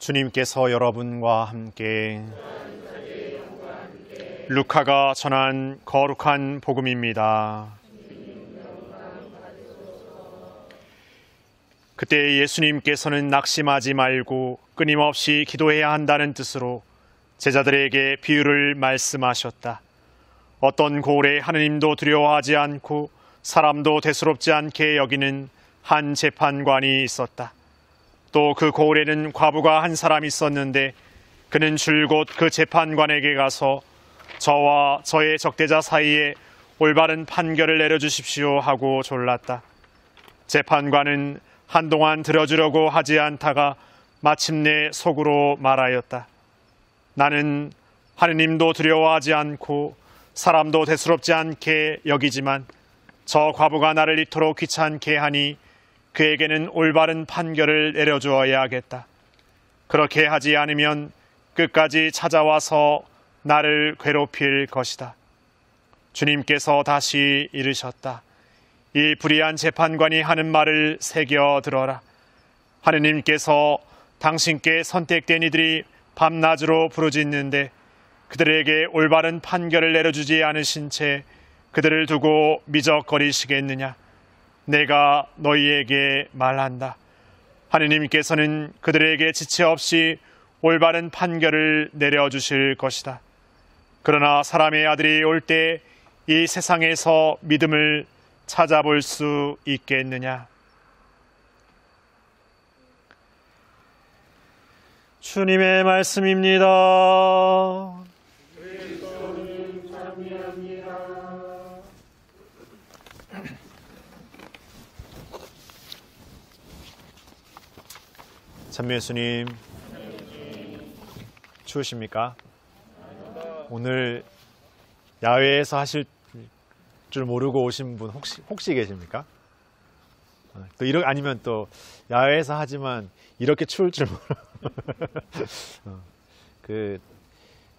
주님께서 여러분과 함께 루카가 전한 거룩한 복음입니다. 그때 예수님께서는 낙심하지 말고 끊임없이 기도해야 한다는 뜻으로 제자들에게 비유를 말씀하셨다. 어떤 고을에 하느님도 두려워하지 않고 사람도 대수롭지 않게 여기는 한 재판관이 있었다. 또 그 고을에는 과부가 한 사람 있었는데 그는 줄곧 그 재판관에게 가서 저와 저의 적대자 사이에 올바른 판결을 내려주십시오 하고 졸랐다. 재판관은 한동안 들어주려고 하지 않다가 마침내 속으로 말하였다. 나는 하느님도 두려워하지 않고 사람도 대수롭지 않게 여기지만 저 과부가 나를 이토록 귀찮게 하니 그에게는 올바른 판결을 내려주어야겠다. 그렇게 하지 않으면 끝까지 찾아와서 나를 괴롭힐 것이다. 주님께서 다시 이르셨다. 이 불의한 재판관이 하는 말을 새겨 들어라. 하느님께서 당신께 선택된 이들이 밤낮으로 부르짖는데 그들에게 올바른 판결을 내려주지 않으신 채 그들을 두고 미적거리시겠느냐? 내가 너희에게 말한다. 하느님께서는 그들에게 지체 없이 올바른 판결을 내려주실 것이다. 그러나 사람의 아들이 올 때 이 세상에서 믿음을 찾아볼 수 있겠느냐? 주님의 말씀입니다. 참미 예수님, 추우십니까? 오늘 야외에서 하실 줄 모르고 오신 분 혹시 계십니까? 또 아니면 또 야외에서 하지만 이렇게 추울 줄 그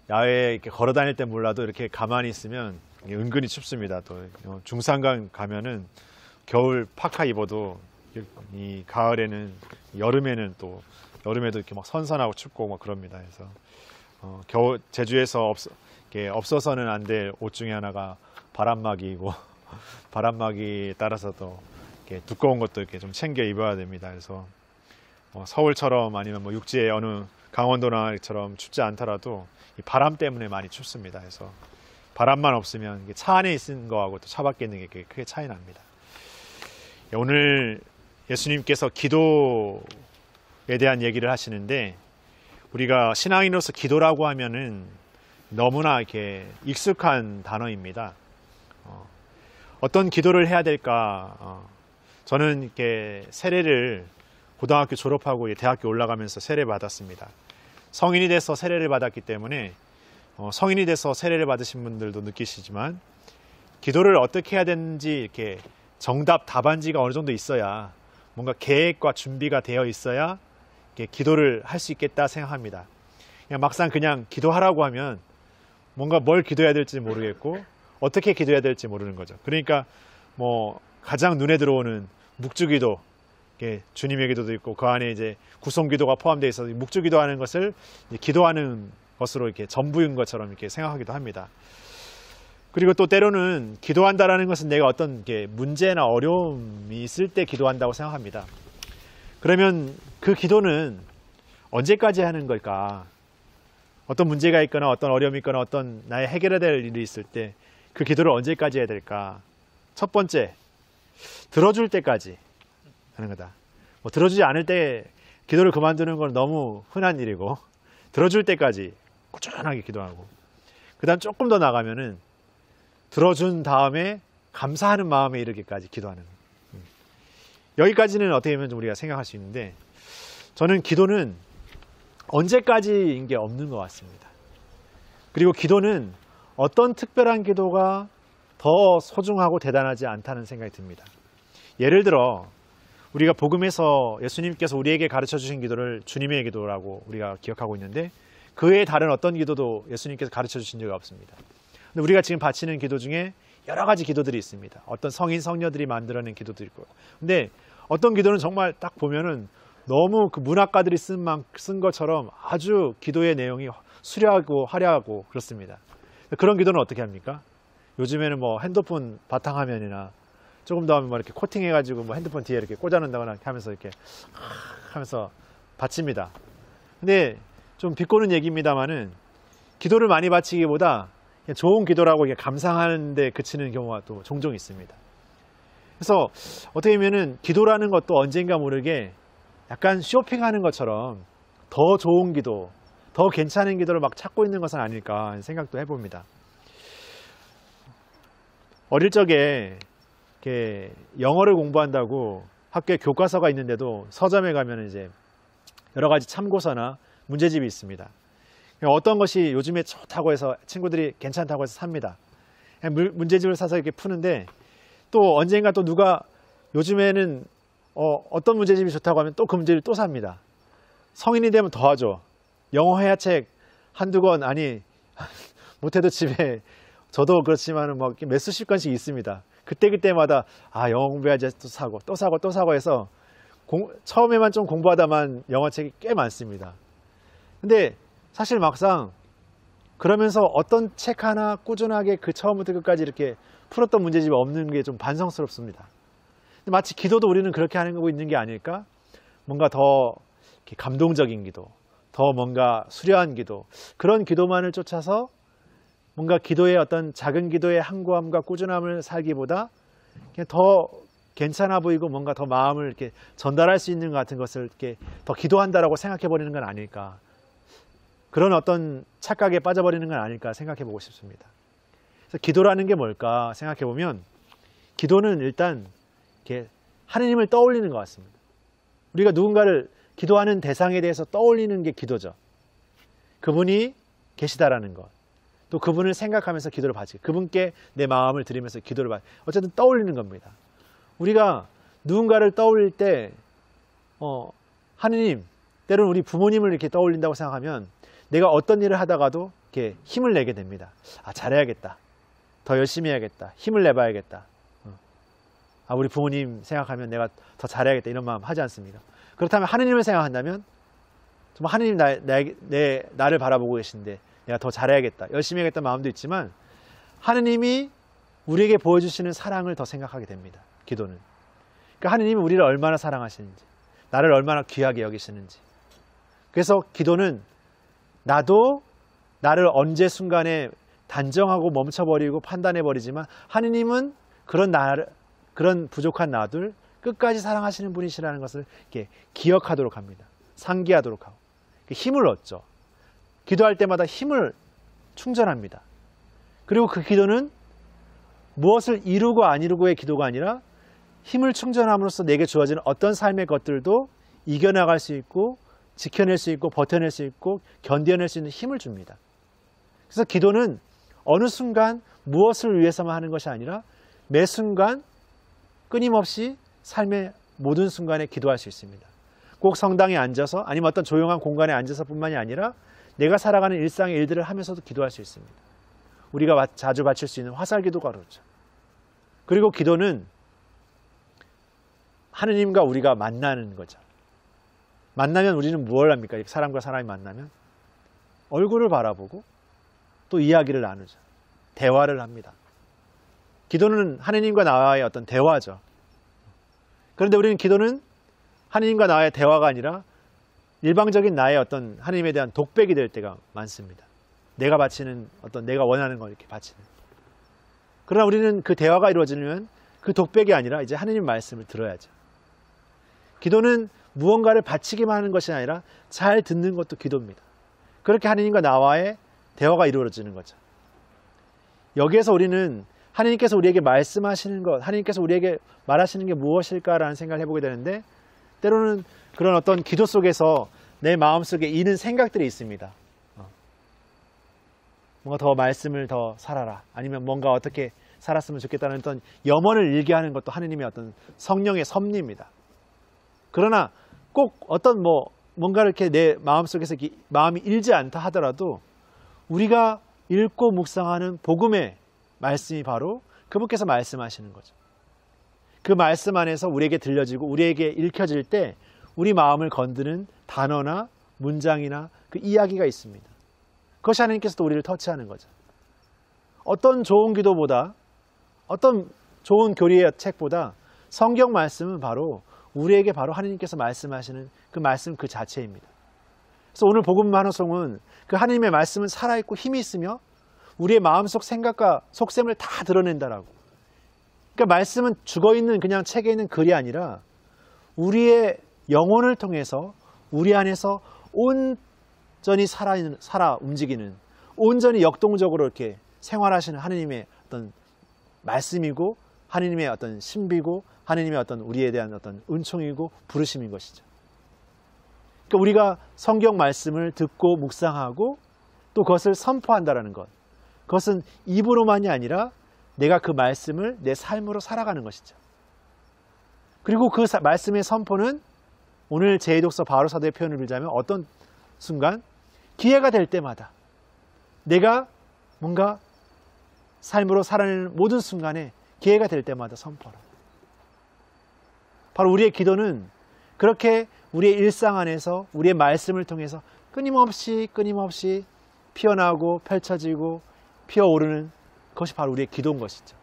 야외에 이렇게 걸어 다닐 때 몰라도 이렇게 가만히 있으면 은근히 춥습니다. 또 중산간 가면은 겨울 파카 입어도 이 가을에는 여름에는 또 여름에도 이렇게 막 선선하고 춥고 막 그럽니다. 그래서 겨울 제주에서 없어서는 안 될 옷 중에 하나가 바람막이고 바람막이에 따라서도 이렇게 두꺼운 것도 이렇게 좀 챙겨 입어야 됩니다. 그래서 서울처럼 아니면 뭐 육지의 어느 강원도나처럼 춥지 않더라도 이 바람 때문에 많이 춥습니다. 그래서 바람만 없으면 차 안에 있는 거하고 또 차 밖에 있는 게 크게 차이 납니다. 오늘 예수님께서 기도에 대한 얘기를 하시는데 우리가 신앙인으로서 기도라고 하면은 너무나 이렇게 익숙한 단어입니다. 어떤 기도를 해야 될까? 저는 이렇게 세례를 고등학교 졸업하고 대학교 올라가면서 세례 받았습니다. 성인이 돼서 세례를 받았기 때문에 성인이 돼서 세례를 받으신 분들도 느끼시지만 기도를 어떻게 해야 되는지 이렇게 정답 답안지가 어느 정도 있어야 뭔가 계획과 준비가 되어 있어야 기도를 할 수 있겠다 생각합니다. 막상 그냥 기도하라고 하면 뭔가 뭘 기도해야 될지 모르겠고 어떻게 기도해야 될지 모르는 거죠. 그러니까 뭐 가장 눈에 들어오는 묵주기도, 주님의 기도도 있고 그 안에 이제 구송기도가 포함되어 있어서 묵주기도하는 것을 기도하는 것으로 이렇게 전부인 것처럼 이렇게 생각하기도 합니다. 그리고 또 때로는 기도한다라는 것은 내가 어떤 문제나 어려움이 있을 때 기도한다고 생각합니다. 그러면 그 기도는 언제까지 하는 걸까? 어떤 문제가 있거나 어떤 어려움이 있거나 어떤 나의 해결해야 될 일이 있을 때 그 기도를 언제까지 해야 될까? 첫 번째, 들어줄 때까지 하는 거다. 들어주지 않을 때 기도를 그만두는 건 너무 흔한 일이고 들어줄 때까지 꾸준하게 기도하고 그 다음 조금 더 나가면은 들어준 다음에 감사하는 마음에 이르기까지 기도하는 여기까지는 어떻게 보면 우리가 생각할 수 있는데 저는 기도는 언제까지인 게 없는 것 같습니다. 그리고 기도는 어떤 특별한 기도가 더 소중하고 대단하지 않다는 생각이 듭니다. 예를 들어 우리가 복음에서 예수님께서 우리에게 가르쳐 주신 기도를 주님의 기도라고 우리가 기억하고 있는데 그 외에 다른 어떤 기도도 예수님께서 가르쳐 주신 적이 없습니다. 근데 우리가 지금 바치는 기도 중에 여러 가지 기도들이 있습니다. 어떤 성인 성녀들이 만들어낸 기도도 있고 근데 어떤 기도는 정말 딱 보면은 너무 그 문학가들이 쓴 것처럼 아주 기도의 내용이 수려하고 화려하고 그렇습니다. 그런 기도는 어떻게 합니까? 요즘에는 뭐 핸드폰 바탕화면이나 조금 더 하면 뭐 이렇게 코팅해가지고 뭐 핸드폰 뒤에 이렇게 꽂아놓는다거나 하면서 이렇게 하면서 바칩니다. 근데 좀 비꼬는 얘기입니다만은 기도를 많이 바치기보다 그냥 좋은 기도라고 이게 감상하는데 그치는 경우가 또 종종 있습니다. 그래서 어떻게 보면은 기도라는 것도 언젠가 모르게 약간 쇼핑하는 것처럼 더 좋은 기도, 더 괜찮은 기도를 막 찾고 있는 것은 아닐까 생각도 해봅니다. 어릴 적에 이렇게 영어를 공부한다고 학교에 교과서가 있는데도 서점에 가면 이제 여러 가지 참고서나 문제집이 있습니다. 어떤 것이 요즘에 좋다고 해서 친구들이 괜찮다고 해서 삽니다. 문제집을 사서 이렇게 푸는데 또 언젠가 또 누가 요즘에는 어떤 문제집이 좋다고 하면 또 그 문제를 또 삽니다. 성인이 되면 더 하죠. 영어 회화책 한두 권, 아니 못해도 집에 저도 그렇지만 뭐 몇 수십 권씩 있습니다. 그때마다 영어 공부해야지 또 사고 또 사고 또 사고 해서 처음에만 좀 공부하다만 영어책이 꽤 많습니다. 근데 사실 막상 그러면서 어떤 책 하나 꾸준하게 그 처음부터 끝까지 이렇게 풀었던 문제집이 없는 게 좀 반성스럽습니다. 근데 마치 기도도 우리는 그렇게 하고 있는 게 아닐까? 뭔가 더 이렇게 감동적인 기도, 더 뭔가 수려한 기도, 그런 기도만을 쫓아서 뭔가 기도의 어떤 작은 기도의 항구함과 꾸준함을 살기보다 그냥 더 괜찮아 보이고 뭔가 더 마음을 이렇게 전달할 수 있는 것 같은 것을 이렇게 더 기도한다라고 생각해 버리는 건 아닐까. 그런 어떤 착각에 빠져버리는 건 아닐까 생각해 보고 싶습니다. 그래서 기도라는 게 뭘까 생각해 보면 기도는 일단 이렇게 하느님을 떠올리는 것 같습니다. 우리가 누군가를 기도하는 대상에 대해서 떠올리는 게 기도죠. 그분이 계시다라는 것. 또 그분을 생각하면서 기도를 받지. 그분께 내 마음을 드리면서 기도를 받지. 어쨌든 떠올리는 겁니다. 우리가 누군가를 떠올릴 때 하느님, 때로는 우리 부모님을 이렇게 떠올린다고 생각하면 내가 어떤 일을 하다가도 이렇게 힘을 내게 됩니다. 잘해야겠다. 더 열심히 해야겠다. 힘을 내봐야겠다. 우리 부모님 생각하면 내가 더 잘해야겠다. 이런 마음 하지 않습니까? 그렇다면 하느님을 생각한다면 정말 하느님 나를 바라보고 계신데 내가 더 잘해야겠다. 열심히 해야겠다는 마음도 있지만 하느님이 우리에게 보여주시는 사랑을 더 생각하게 됩니다. 기도는. 그러니까 하느님이 우리를 얼마나 사랑하시는지, 나를 얼마나 귀하게 여기시는지. 그래서 기도는 나도 나를 언제 순간에 단정하고 멈춰버리고 판단해버리지만 하느님은 그런 부족한 나들 끝까지 사랑하시는 분이시라는 것을 이렇게 기억하도록 합니다. 상기하도록 하고 힘을 얻죠. 기도할 때마다 힘을 충전합니다. 그리고 그 기도는 무엇을 이루고 안 이루고의 기도가 아니라 힘을 충전함으로써 내게 주어지는 어떤 삶의 것들도 이겨나갈 수 있고 지켜낼 수 있고 버텨낼 수 있고 견뎌낼 수 있는 힘을 줍니다. 그래서 기도는 어느 순간 무엇을 위해서만 하는 것이 아니라 매 순간 끊임없이 삶의 모든 순간에 기도할 수 있습니다. 꼭 성당에 앉아서 아니면 어떤 조용한 공간에 앉아서 뿐만이 아니라 내가 살아가는 일상의 일들을 하면서도 기도할 수 있습니다. 우리가 자주 바칠 수 있는 화살기도가 그렇죠. 그리고 기도는 하느님과 우리가 만나는 거죠. 만나면 우리는 무엇을 합니까? 사람과 사람이 만나면 얼굴을 바라보고 또 이야기를 나누죠. 대화를 합니다. 기도는 하느님과 나와의 어떤 대화죠. 그런데 우리는 기도는 하느님과 나와의 대화가 아니라 일방적인 나의 어떤 하느님에 대한 독백이 될 때가 많습니다. 내가 바치는 어떤 내가 원하는 걸 이렇게 바치는. 그러나 우리는 그 대화가 이루어지면 그 독백이 아니라 이제 하느님 말씀을 들어야죠. 기도는 무언가를 바치기만 하는 것이 아니라 잘 듣는 것도 기도입니다. 그렇게 하느님과 나와의 대화가 이루어지는 거죠. 여기에서 우리는 하느님께서 우리에게 말씀하시는 것, 하느님께서 우리에게 말하시는 게 무엇일까라는 생각을 해보게 되는데 때로는 그런 어떤 기도 속에서 내 마음속에 있는 생각들이 있습니다. 뭔가 더 말씀을 더 살아라. 아니면 뭔가 어떻게 살았으면 좋겠다는 어떤 염원을 일게 하는 것도 하느님의 어떤 성령의 섭리입니다. 그러나 꼭 어떤 뭔가를 이렇게 내 마음속에서 마음이 일지 않다 하더라도 우리가 읽고 묵상하는 복음의 말씀이 바로 그분께서 말씀하시는 거죠. 그 말씀 안에서 우리에게 들려지고 우리에게 읽혀질 때 우리 마음을 건드는 단어나 문장이나 그 이야기가 있습니다. 그것이 하나님께서 또 우리를 터치하는 거죠. 어떤 좋은 기도보다, 어떤 좋은 교리의 책보다 성경 말씀은 바로 우리에게 바로 하나님께서 말씀하시는 그 말씀 그 자체입니다. 그래서 오늘 복음 만호송은 그 하나님의 말씀은 살아있고 힘이 있으며 우리의 마음속 생각과 속셈을 다 드러낸다라고. 그러니까 말씀은 죽어있는 그냥 책에 있는 글이 아니라 우리의 영혼을 통해서 우리 안에서 온전히 살아 움직이는, 온전히 역동적으로 이렇게 생활하시는 하나님의 어떤 말씀이고 하나님의 어떤 신비고 하나님의 어떤 우리에 대한 어떤 은총이고 부르심인 것이죠. 그러니까 우리가 성경 말씀을 듣고 묵상하고 또 그것을 선포한다라는 것. 그것은 입으로만이 아니라 내가 그 말씀을 내 삶으로 살아가는 것이죠. 그리고 그 말씀의 선포는 오늘 제2독서 바울 사도의 표현을 빌자면 어떤 순간 기회가 될 때마다 내가 뭔가 삶으로 살아내는 모든 순간에 기회가 될 때마다 선포하라. 바로 우리의 기도는 그렇게 우리의 일상 안에서 우리의 말씀을 통해서 끊임없이 피어나고 펼쳐지고 피어오르는 그것이 바로 우리의 기도인 것이죠.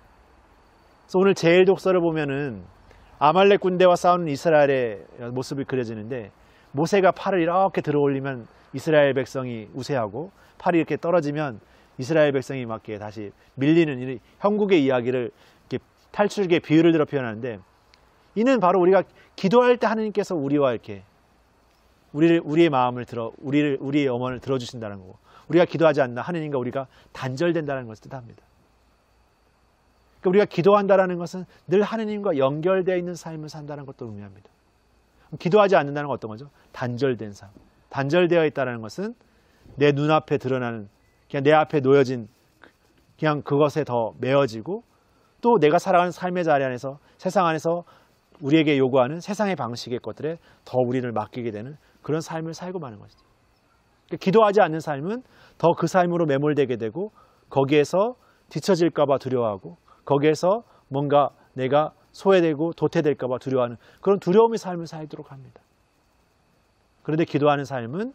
그래서 오늘 제1독서를 보면은 아말렉 군대와 싸우는 이스라엘의 모습이 그려지는데 모세가 팔을 이렇게 들어올리면 이스라엘 백성이 우세하고 팔이 이렇게 떨어지면 이스라엘 백성이 막 다시 밀리는 형국의 이야기를 이렇게 탈출기의 비유를 들어 표현하는데 이는 바로 우리가 기도할 때 하나님께서 우리와 이렇게 우리의 마음을 우리의 염원을 들어주신다는 거고 우리가 기도하지 않나 하나님과 우리가 단절된다는 것을 뜻합니다. 그러니까 우리가 기도한다는 것은 늘 하나님과 연결되어 있는 삶을 산다는 것도 의미합니다. 기도하지 않는다는 건 어떤 거죠? 단절된 삶. 단절되어 있다는 것은 내 눈앞에 드러나는 그냥 내 앞에 놓여진 그냥 그것에 더 메어지고 또 내가 살아가는 삶의 자리 안에서 세상 안에서 우리에게 요구하는 세상의 방식의 것들에 더 우리를 맡기게 되는 그런 삶을 살고 마는 것이죠. 그러니까 기도하지 않는 삶은 더 그 삶으로 매몰되게 되고 거기에서 뒤처질까 봐 두려워하고 거기에서 뭔가 내가 소외되고 도태될까 봐 두려워하는 그런 두려움의 삶을 살도록 합니다. 그런데 기도하는 삶은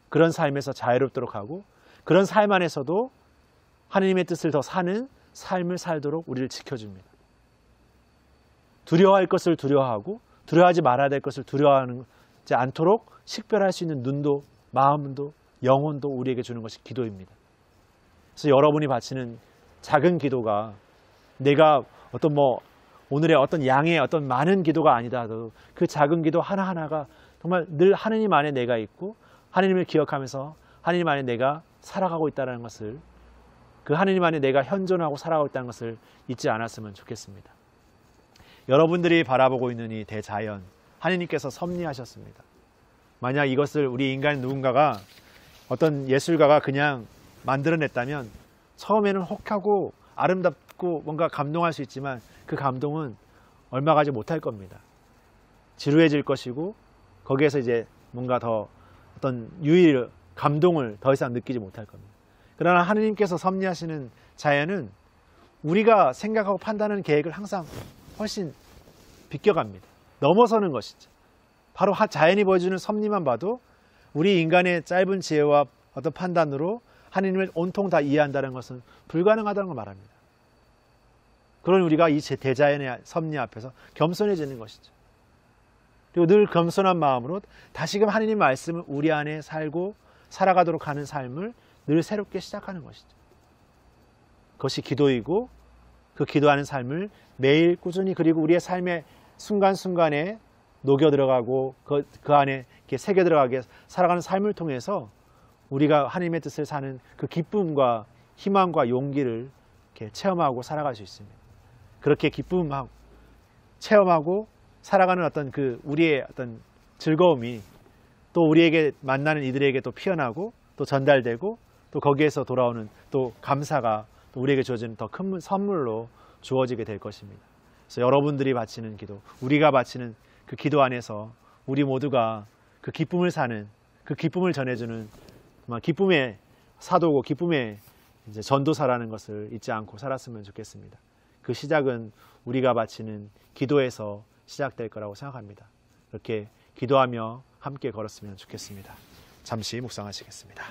그런 삶에서 자유롭도록 하고 그런 삶 안에서도 하나님의 뜻을 더 사는 삶을 살도록 우리를 지켜줍니다. 두려워할 것을 두려워하고 두려워하지 말아야 될 것을 두려워하지 않도록 식별할 수 있는 눈도 마음도 영혼도 우리에게 주는 것이 기도입니다. 그래서 여러분이 바치는 작은 기도가 내가 어떤 오늘의 어떤 양의 어떤 많은 기도가 아니더라도 그 작은 기도 하나하나가 정말 늘 하느님 안에 내가 있고 하느님을 기억하면서 하느님 안에 내가 살아가고 있다는 것을 그 하느님 안에 내가 현존하고 살아가고 있다는 것을 잊지 않았으면 좋겠습니다. 여러분들이 바라보고 있는 이 대자연 하느님께서 섭리하셨습니다. 만약 이것을 우리 인간 누군가가 어떤 예술가가 그냥 만들어냈다면 처음에는 혹하고 아름답고 뭔가 감동할 수 있지만 그 감동은 얼마 가지 못할 겁니다. 지루해질 것이고 거기에서 이제 뭔가 더 어떤 감동을 더 이상 느끼지 못할 겁니다. 그러나 하느님께서 섭리하시는 자연은 우리가 생각하고 판단하는 계획을 항상 훨씬 비껴갑니다. 넘어서는 것이죠. 바로 자연이 보여주는 섭리만 봐도 우리 인간의 짧은 지혜와 어떤 판단으로 하느님을 온통 다 이해한다는 것은 불가능하다는 걸 말합니다. 그런 우리가 이 대자연의 섭리 앞에서 겸손해지는 것이죠. 그리고 늘 겸손한 마음으로 다시금 하느님 말씀을 우리 안에 살고 살아가도록 하는 삶을 늘 새롭게 시작하는 것이죠. 그것이 기도이고 그 기도하는 삶을 매일 꾸준히 그리고 우리의 삶의 순간순간에 녹여 들어가고 그 안에 이렇게 새겨 들어가게 살아가는 삶을 통해서 우리가 하나님의 뜻을 사는 그 기쁨과 희망과 용기를 이렇게 체험하고 살아갈 수 있습니다. 그렇게 기쁨하고 체험하고 살아가는 어떤 그 우리의 어떤 즐거움이 또 우리에게 만나는 이들에게 또 피어나고 또 전달되고 또 거기에서 돌아오는 또 감사가 또 우리에게 주어지는 더 큰 선물로 주어지게 될 것입니다. 그래서 여러분들이 바치는 기도, 우리가 바치는 그 기도 안에서 우리 모두가 그 기쁨을 사는 그 기쁨을 전해주는 기쁨의 사도고 기쁨의 이제 전도사라는 것을 잊지 않고 살았으면 좋겠습니다. 그 시작은 우리가 바치는 기도에서 시작될 거라고 생각합니다. 이렇게 기도하며 함께 걸었으면 좋겠습니다. 잠시 묵상하시겠습니다.